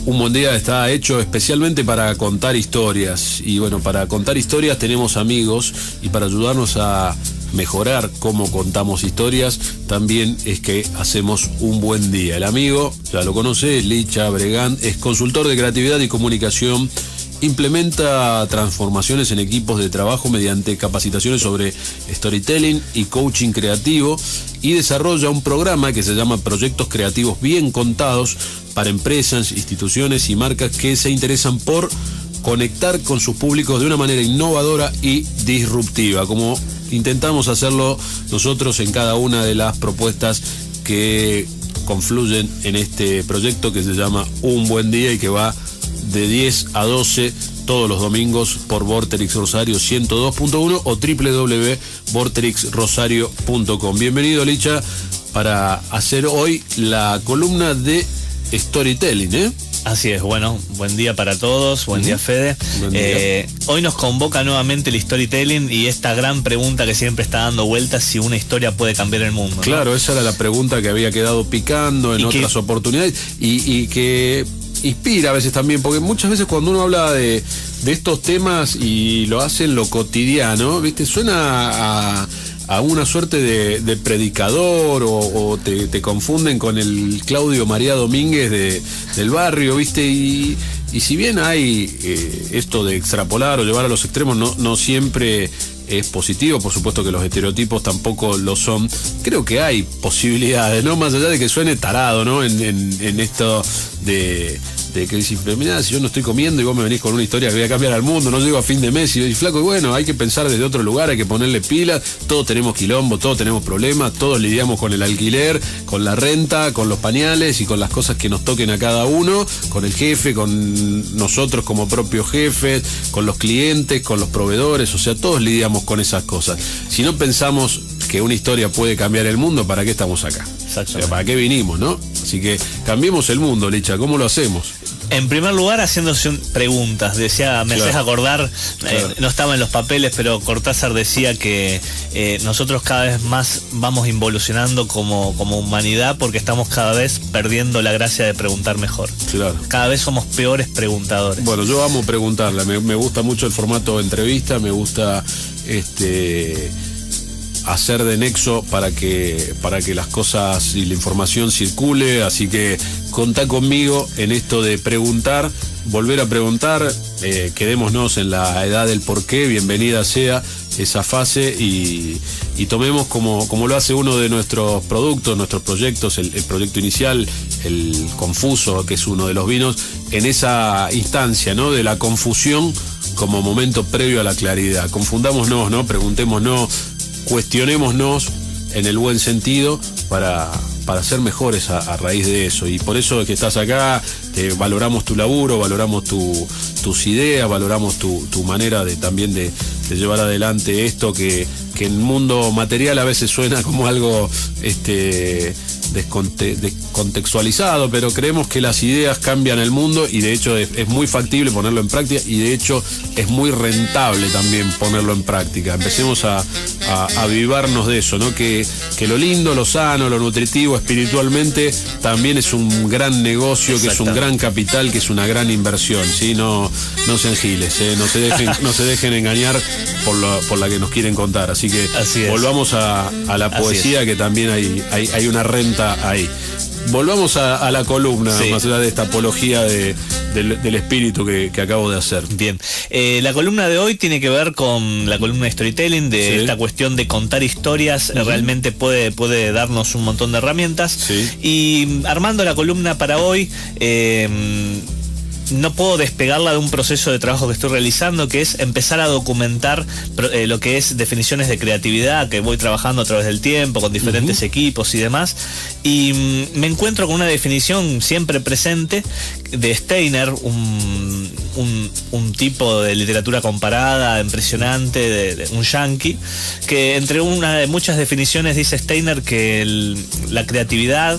Un buen día está hecho especialmente para contar historias. Y bueno, para contar historias tenemos amigos, y para ayudarnos a mejorar cómo contamos historias, también es que hacemos un buen día. El amigo, ya lo conoce, Licha Bregant, es consultor de creatividad y comunicación. Implementa transformaciones en equipos de trabajo mediante capacitaciones sobre storytelling y coaching creativo, y desarrolla un programa que se llama Proyectos Creativos Bien Contados para empresas, instituciones y marcas que se interesan por conectar con sus públicos de una manera innovadora y disruptiva, como intentamos hacerlo nosotros en cada una de las propuestas que confluyen en este proyecto que se llama Un Buen Día y que va de 10 a 12 todos los domingos por Vorterix Rosario 102.1 o www.vorterixrosario.com. Bienvenido, Licha, para hacer hoy la columna de storytelling, Así es, bueno, buen día para todos, buen día, Fede. Buen día. Hoy nos convoca nuevamente el storytelling y esta gran pregunta que siempre está dando vueltas: si una historia puede cambiar el mundo, ¿no? Claro, esa era la pregunta que había quedado picando en otras oportunidades y que inspira a veces también, porque muchas veces cuando uno habla de estos temas y lo hace en lo cotidiano, ¿viste? Suena a una suerte de predicador o te confunden con el Claudio María Domínguez del barrio, ¿viste? Y si bien hay esto de extrapolar o llevar a los extremos, no siempre es positivo. Por supuesto que los estereotipos tampoco lo son. Creo que hay posibilidades, ¿no? Más allá de que suene tarado, ¿no? En esto de que decís, mirá, si yo no estoy comiendo y vos me venís con una historia que voy a cambiar al mundo, no llego a fin de mes y flaco, y bueno, hay que pensar desde otro lugar, hay que ponerle pilas, todos tenemos quilombo, todos tenemos problemas, todos lidiamos con el alquiler, con la renta, con los pañales y con las cosas que nos toquen a cada uno, con el jefe, con nosotros como propios jefes, con los clientes, con los proveedores, o sea, todos lidiamos con esas cosas. Si no pensamos que una historia puede cambiar el mundo, ¿para qué estamos acá? O sea, ¿para qué vinimos, no? Así que cambiemos el mundo, Licha, ¿cómo lo hacemos? En primer lugar, haciéndose preguntas. Decía, me haces acordar, no estaba en los papeles, pero Cortázar decía que nosotros cada vez más vamos involucionando como humanidad, porque estamos cada vez perdiendo la gracia de preguntar mejor. Claro. Cada vez somos peores preguntadores. Bueno, yo amo preguntarla, me gusta mucho el formato de entrevista, me gusta hacer de nexo para que las cosas y la información circule, así que contá conmigo en esto de preguntar, volver a preguntar, quedémonos en la edad del porqué, bienvenida sea esa fase y tomemos como lo hace uno de nuestros productos, nuestros proyectos, el proyecto inicial, el Confuso, que es uno de los vinos, en esa instancia, ¿no? De la confusión como momento previo a la claridad. Confundámonos, ¿no? Preguntémonos, cuestionémonos en el buen sentido para ser mejores a raíz de eso. Y por eso es que estás acá, valoramos tu laburo, valoramos tus ideas, valoramos tu manera también de llevar adelante esto que en el mundo material a veces suena como algo descontextualizado, pero creemos que las ideas cambian el mundo y de hecho es muy factible ponerlo en práctica y de hecho es muy rentable también ponerlo en práctica. Empecemos a avivarnos de eso, ¿no? Que lo lindo, lo sano, lo nutritivo espiritualmente también es un gran negocio, que es un gran capital, que es una gran inversión, ¿sí? No sean giles, no se dejen engañar por la que nos quieren contar. Así que volvamos a la poesía, que también hay una renta ahí. Volvamos a la columna, más allá de esta apología del espíritu que acabo de hacer. Bien, la columna de hoy tiene que ver con la columna de storytelling, de esta cuestión de contar historias. Realmente puede darnos un montón de herramientas. Y armando la columna para hoy, no puedo despegarla de un proceso de trabajo que estoy realizando, que es empezar a documentar lo que es definiciones de creatividad, que voy trabajando a través del tiempo con diferentes equipos y demás, y me encuentro con una definición siempre presente de Steiner, un tipo de literatura comparada impresionante, un yanqui, que entre una de muchas definiciones dice Steiner que la creatividad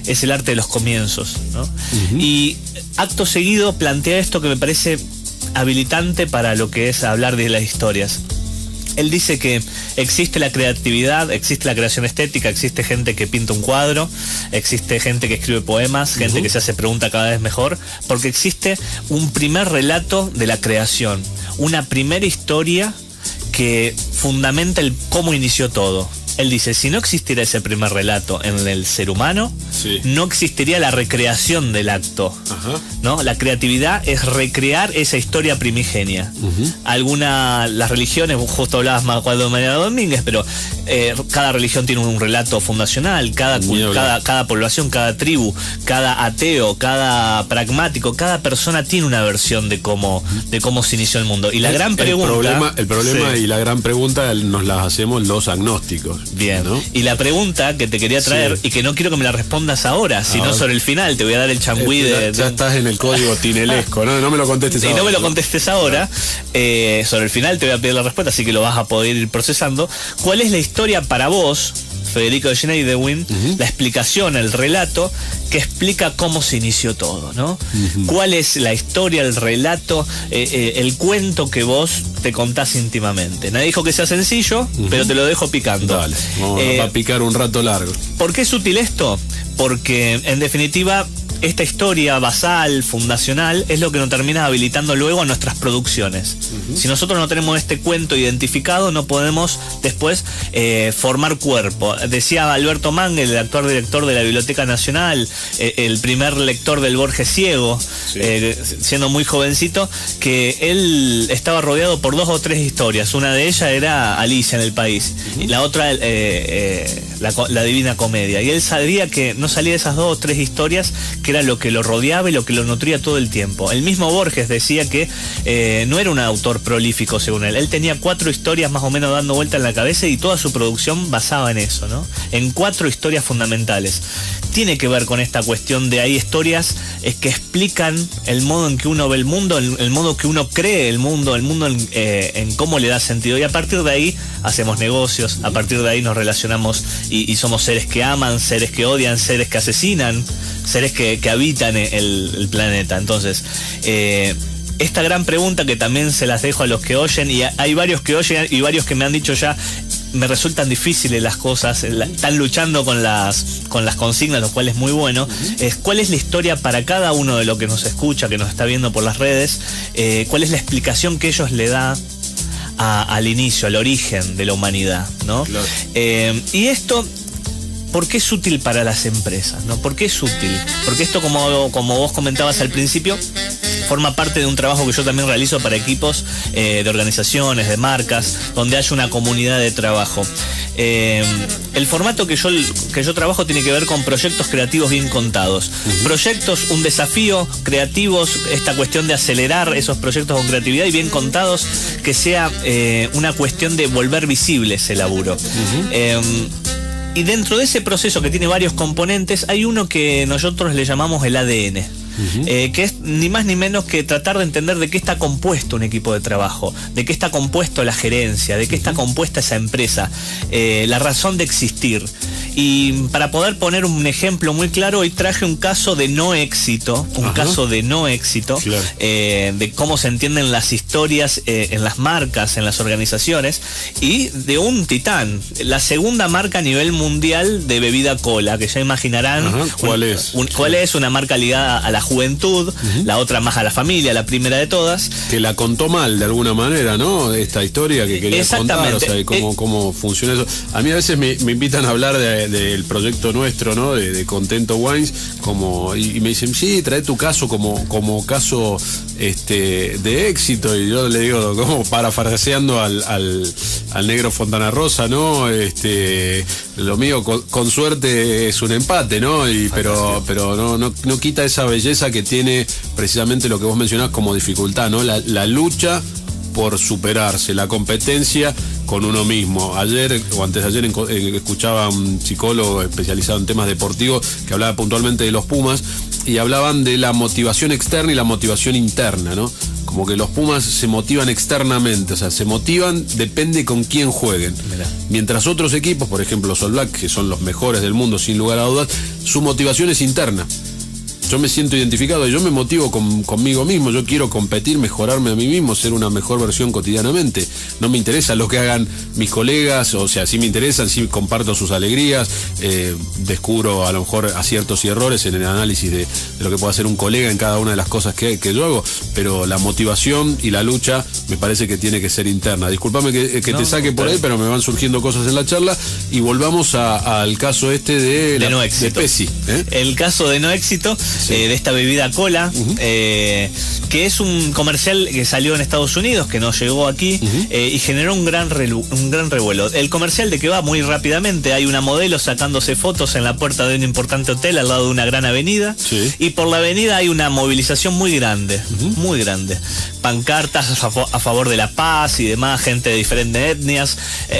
es el arte de los comienzos, ¿no? Y acto seguido plantea esto que me parece habilitante para lo que es hablar de las historias. Él dice que existe la creatividad, existe la creación estética, existe gente que pinta un cuadro, existe gente que escribe poemas, gente que se hace preguntas cada vez mejor, porque existe un primer relato de la creación, una primera historia que fundamenta cómo inició todo. Él dice, si no existiera ese primer relato en el ser humano, no existiría la recreación del acto, ¿no? La creatividad es recrear esa historia primigenia. Las religiones, justo hablabas más de María Domínguez, pero cada religión tiene un relato fundacional, cada población, cada tribu, cada ateo, cada pragmático, cada persona tiene una versión de cómo se inició el mundo. Y la gran pregunta... El problema y la gran pregunta nos las hacemos los agnósticos. Bien, ¿no? Y la pregunta que te quería traer, y que no quiero que me la respondas ahora, sino sobre el final, te voy a dar el changüí ya estás en el código tinelesco, ¿no? No me lo contestes ahora. Y no me lo contestes ahora, sobre el final te voy a pedir la respuesta, así que lo vas a poder ir procesando. ¿Cuál es la historia para vos, Federico de Schneiderwin, la explicación, el relato que explica cómo se inició todo, ¿no? ¿Cuál es la historia, el relato, el cuento que vos te contás íntimamente? Nadie dijo que sea sencillo, pero te lo dejo picando. Dale, va a picar un rato largo. ¿Por qué es útil esto? Porque, en definitiva, esta historia basal, fundacional, es lo que nos termina habilitando luego a nuestras producciones. Si nosotros no tenemos este cuento identificado, no podemos después formar cuerpo. Decía Alberto Mang, el actual director de la Biblioteca Nacional, el primer lector del Borges ciego, siendo muy jovencito, que él estaba rodeado por 2 o 3 historias. Una de ellas era Alicia en el País, y la otra la Divina Comedia. Y él sabía que no salía de esas 2 o 3 historias, que era lo que lo rodeaba y lo que lo nutría todo el tiempo. El mismo Borges decía que no era un autor prolífico, según él. Él tenía 4 historias más o menos dando vuelta en la cabeza, y toda su producción basaba en eso, ¿no? En 4 historias fundamentales. Tiene que ver con esta cuestión de hay historias que explican el modo en que uno ve el mundo, el modo que uno cree el mundo en cómo le da sentido. Y a partir de ahí hacemos negocios, a partir de ahí nos relacionamos y somos seres que aman, seres que odian, seres que asesinan, seres que habitan el planeta. Entonces, esta gran pregunta que también se las dejo a los que oyen, y hay varios que oyen y varios que me han dicho ya, me resultan difíciles las cosas, están luchando con las consignas, lo cual es muy bueno. ¿Cuál es la historia para cada uno de los que nos escucha, que nos está viendo por las redes? ¿Cuál es la explicación que ellos le dan al inicio, al origen de la humanidad, ¿no? Claro. Y esto, ¿por qué es útil para las empresas, ¿no? ¿Por qué es útil? Porque esto, como vos comentabas al principio, forma parte de un trabajo que yo también realizo para equipos de organizaciones, de marcas, donde haya una comunidad de trabajo. El formato que yo trabajo tiene que ver con proyectos creativos bien contados. Proyectos, un desafío, creativos, esta cuestión de acelerar esos proyectos con creatividad y bien contados, que sea una cuestión de volver visible ese laburo. Y dentro de ese proceso, que tiene varios componentes, hay uno que nosotros le llamamos el ADN. Que es ni más ni menos que tratar de entender de qué está compuesto un equipo de trabajo, de qué está compuesto la gerencia, de qué está compuesta esa empresa, la razón de existir. Y para poder poner un ejemplo muy claro, hoy traje un caso de no éxito, claro, de cómo se entienden las historias en las marcas, en las organizaciones, y de un titán, la segunda marca a nivel mundial de bebida cola, que ya imaginarán. ¿Cuál es? ¿Cuál es? Una marca ligada a la juventud, la otra más a la familia, la primera de todas. Que la contó mal de alguna manera, ¿no? Esta historia que quería contar, o sea, y cómo funciona eso. A mí a veces me invitan a hablar del proyecto nuestro, ¿no? De Contento Wines, y me dicen, sí, trae tu caso como caso de éxito, y yo le digo, como parafraseando al negro Fontana Rosa, ¿no? Lo mío con suerte es un empate, ¿no? Pero no quita esa belleza que tiene precisamente lo que vos mencionás como dificultad, ¿no? La lucha por superarse, la competencia con uno mismo. Ayer o antes de ayer escuchaba a un psicólogo especializado en temas deportivos que hablaba puntualmente de los Pumas, y hablaban de la motivación externa y la motivación interna, ¿no? Como que los Pumas se motivan externamente, o sea, se motivan, depende con quién jueguen. Mirá. Mientras otros equipos, por ejemplo los All Blacks, que son los mejores del mundo sin lugar a dudas, su motivación es interna. yo me siento identificado y yo me motivo conmigo mismo. Yo quiero competir, mejorarme a mí mismo, ser una mejor versión cotidianamente. No me interesa lo que hagan mis colegas, o sea, sí me interesan, sí comparto sus alegrías, descubro a lo mejor aciertos y errores en el análisis de lo que puede hacer un colega en cada una de las cosas que yo hago, pero la motivación y la lucha me parece que tiene que ser interna. Discúlpame que te saque por ahí, pero me van surgiendo cosas en la charla y volvamos al caso de no éxito. De Pepsi. El caso de no éxito, sí. De esta bebida cola, que es un comercial que salió en Estados Unidos, que no llegó aquí, y generó un gran revuelo. El comercial de que va muy rápidamente, hay una modelo sacándose fotos en la puerta de un importante hotel al lado de una gran avenida, sí. Y por la avenida hay una movilización muy grande, muy grande. Pancartas a favor de la paz y demás, gente de diferentes etnias,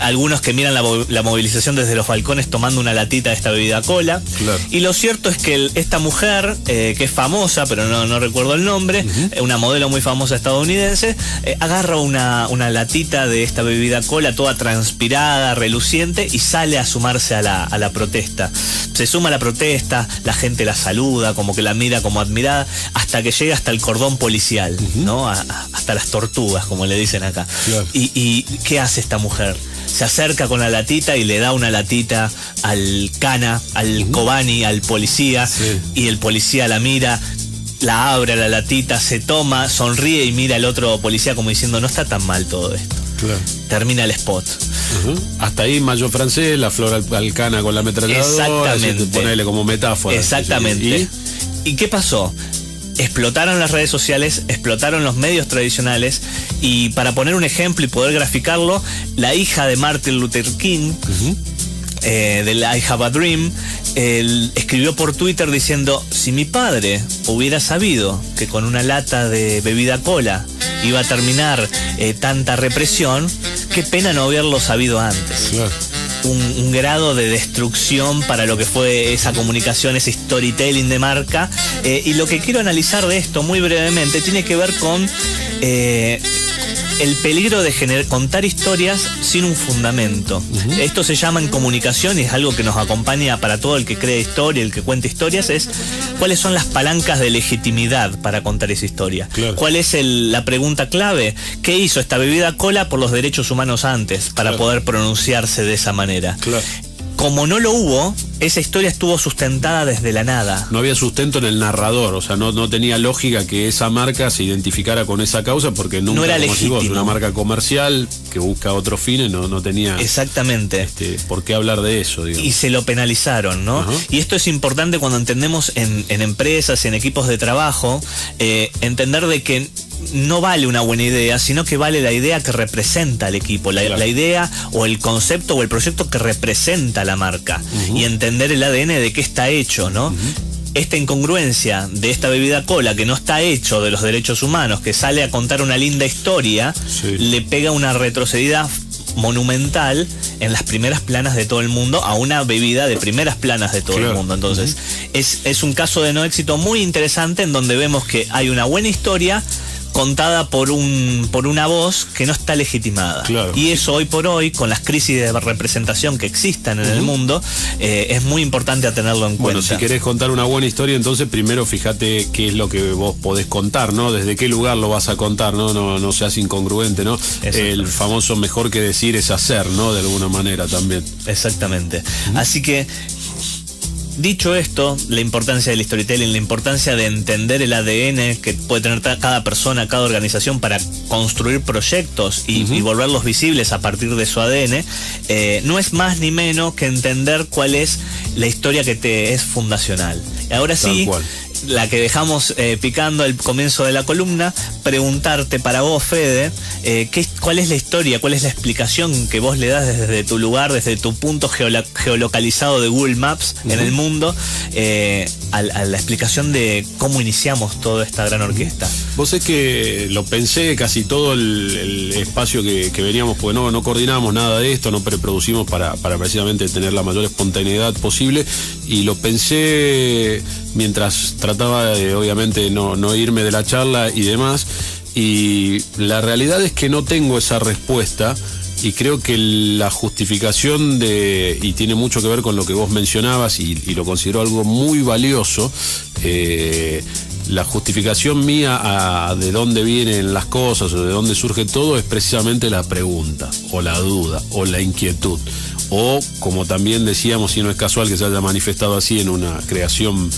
algunos que miran la movilización desde los balcones tomando una latita de esta bebida cola. Claro. Y lo cierto es que esta mujer, que es famosa, pero no recuerdo el nombre, una modelo muy famosa estadounidense, agarra una latita de esta bebida cola toda transpirada, reluciente, y sale a sumarse a la protesta. Se suma a la protesta, la gente la saluda, como que la mira como admirada, hasta que llega hasta el cordón policial, ¿no? Hasta las tortugas, como le dicen acá. Claro. ¿Y qué hace esta mujer? Se acerca con la latita y le da una latita al cana, al Kobani, al policía, sí. Y el policía la mira, la abre la latita, se toma, sonríe y mira al otro policía como diciendo, no está tan mal todo esto. Claro. Termina el spot. Hasta ahí Mayo francés, la flor alcana con la ametralladora. Exactamente. Ponerle como metáfora. Exactamente. ¿Y qué pasó? Explotaron las redes sociales, explotaron los medios tradicionales, y para poner un ejemplo y poder graficarlo, la hija de Martin Luther King, del I Have a Dream, escribió por Twitter diciendo, si mi padre hubiera sabido que con una lata de bebida cola iba a terminar tanta represión, qué pena no haberlo sabido antes. Claro. Un grado de destrucción para lo que fue esa comunicación, ese storytelling de marca, y lo que quiero analizar de esto muy brevemente tiene que ver con el peligro de contar historias sin un fundamento. Esto se llama en comunicación, y es algo que nos acompaña para todo el que crea historia, el que cuenta historias, es cuáles son las palancas de legitimidad para contar esa historia. Claro. ¿Cuál es la pregunta clave? ¿Qué hizo esta bebida cola por los derechos humanos antes para poder pronunciarse de esa manera? Claro. Como no lo hubo, esa historia estuvo sustentada desde la nada. No había sustento en el narrador, o sea, no tenía lógica que esa marca se identificara con esa causa, porque nunca, no era legítimo. Una marca comercial que busca otros fines, no tenía... Exactamente. ¿Por qué hablar de eso, digamos? Y se lo penalizaron, ¿no? Y esto es importante cuando entendemos en empresas, en equipos de trabajo, entender de que no vale una buena idea, sino que vale la idea que representa al equipo, la idea o el concepto o el proyecto que representa la marca, y entender el ADN de qué está hecho, ¿no? Esta incongruencia de esta bebida cola, que no está hecho de los derechos humanos, que sale a contar una linda historia, le pega una retrocedida monumental en las primeras planas de todo el mundo a una bebida de primeras planas de todo el mundo. Entonces, es un caso de no éxito muy interesante, en donde vemos que hay una buena historia contada por una voz que no está legitimada. Claro. Y eso hoy por hoy, con las crisis de representación que existan en el mundo, es muy importante a tenerlo en cuenta. Bueno, si querés contar una buena historia, entonces primero fíjate qué es lo que vos podés contar, ¿no? Desde qué lugar lo vas a contar, ¿no? No seas incongruente, ¿no? El famoso mejor que decir es hacer, ¿no? De alguna manera también. Exactamente. Así que, dicho esto, la importancia del storytelling, la importancia de entender el ADN que puede tener cada persona, cada organización para construir proyectos y volverlos visibles a partir de su ADN, no es más ni menos que entender cuál es la historia que te es fundacional. Y ahora sí, la que dejamos picando al comienzo de la columna, preguntarte para vos, Fede, ¿cuál es la historia, cuál es la explicación que vos le das desde tu lugar, desde tu punto geolocalizado de Google Maps en el mundo, a la explicación de cómo iniciamos toda esta gran orquesta? Vos es que lo pensé casi todo el espacio que veníamos, porque no coordinamos nada de esto, no preproducimos para precisamente tener la mayor espontaneidad posible, y lo pensé mientras trataba de, obviamente, no irme de la charla y demás, y la realidad es que no tengo esa respuesta, y creo que la justificación y tiene mucho que ver con lo que vos mencionabas, y lo considero algo muy valioso, la justificación mía de dónde vienen las cosas o de dónde surge todo es precisamente la pregunta, o la duda, o la inquietud, o como también decíamos, y no es casual que se haya manifestado así en una creación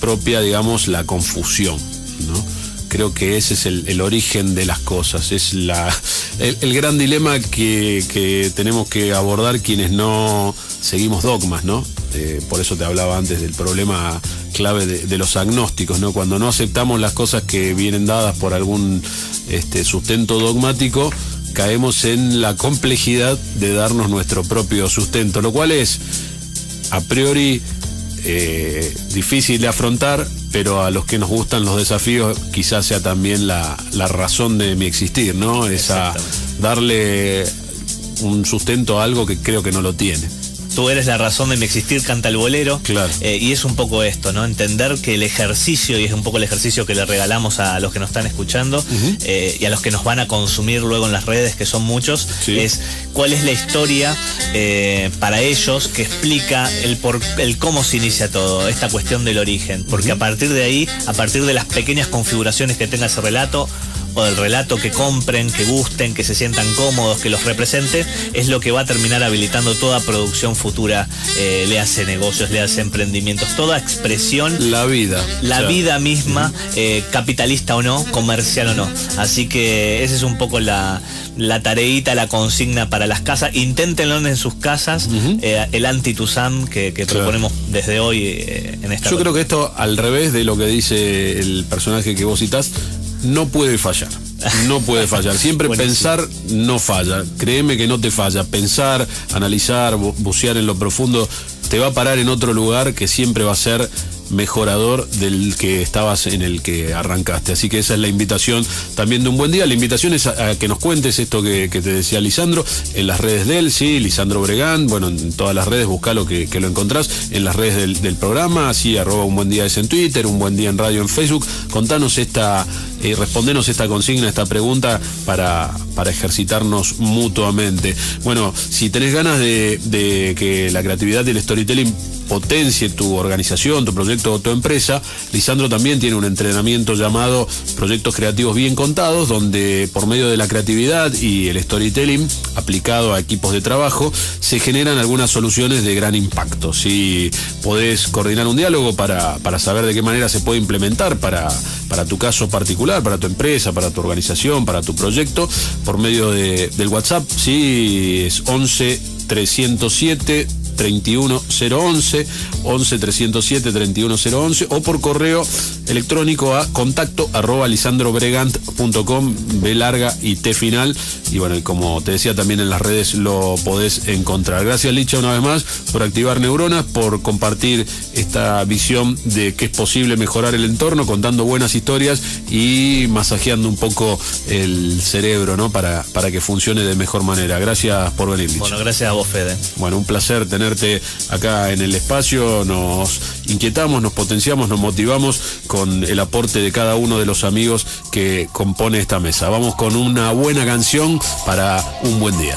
propia, digamos, la confusión, ¿no? Creo que ese es el origen de las cosas, es el gran dilema que tenemos que abordar quienes no seguimos dogmas, ¿no? Por eso te hablaba antes del problema clave de los agnósticos, ¿no? Cuando no aceptamos las cosas que vienen dadas por algún sustento dogmático, caemos en la complejidad de darnos nuestro propio sustento, lo cual es a priori difícil de afrontar, pero a los que nos gustan los desafíos quizás sea también la razón de mi existir, ¿no? Esa darle un sustento a algo que creo que no lo tiene. Tú eres la razón de mi existir, canta el bolero. Claro. Y es un poco esto, ¿no? Entender que el ejercicio, y es un poco el ejercicio que le regalamos a los que nos están escuchando, y a los que nos van a consumir luego en las redes, que son muchos, es cuál es la historia para ellos que explica el cómo se inicia todo, esta cuestión del origen. Porque a partir de ahí, a partir de las pequeñas configuraciones que tenga ese relato, o del relato que compren, que gusten, que se sientan cómodos, que los represente, es lo que va a terminar habilitando toda producción futura, le hace negocios, le hace emprendimientos, toda expresión. La vida. La vida misma, capitalista o no, comercial o no. Así que esa es un poco la tareita, la consigna para las casas. Inténtenlo en sus casas, el anti-Tusam que proponemos desde hoy en esta. Yo creo que esto, al revés de lo que dice el personaje que vos citás, no puede fallar. No puede fallar. Siempre pensar no falla. Créeme que no te falla. Pensar, analizar, bucear en lo profundo te va a parar en otro lugar que siempre va a ser mejorador del que estabas, en el que arrancaste. Así que esa es la invitación también de un buen día. La invitación es a que nos cuentes esto que te decía Lisandro en las redes de él, sí, Lisandro Bregant, bueno, en todas las redes buscalo que lo encontrás, en las redes del programa, así @un buen día es en Twitter, un buen día en radio en Facebook. Contanos respondenos esta consigna, esta pregunta para ejercitarnos mutuamente. Bueno, si tenés ganas de que la creatividad y el storytelling potencie tu organización, tu proyecto o tu empresa, Lisandro también tiene un entrenamiento llamado Proyectos Creativos Bien Contados, donde por medio de la creatividad y el storytelling aplicado a equipos de trabajo se generan algunas soluciones de gran impacto. Si podés coordinar un diálogo para saber de qué manera se puede implementar para tu caso particular, para tu empresa, para tu organización, para tu proyecto, por medio del WhatsApp, sí, es 11 307 31011, 11 307 31011, o por correo electrónico a contacto@lisandrobregant.com, B larga y T final. Y bueno, y como te decía, también en las redes lo podés encontrar. Gracias, Licha, una vez más por activar neuronas, por compartir esta visión de que es posible mejorar el entorno contando buenas historias y masajeando un poco el cerebro, ¿no? Para que funcione de mejor manera. Gracias por venir, Licha. Bueno, gracias a vos, Fede. Bueno, un placer tenerte acá en el espacio. Nos inquietamos, nos potenciamos, nos motivamos con el aporte de cada uno de los amigos que compone esta mesa. Vamos con una buena canción para un buen día.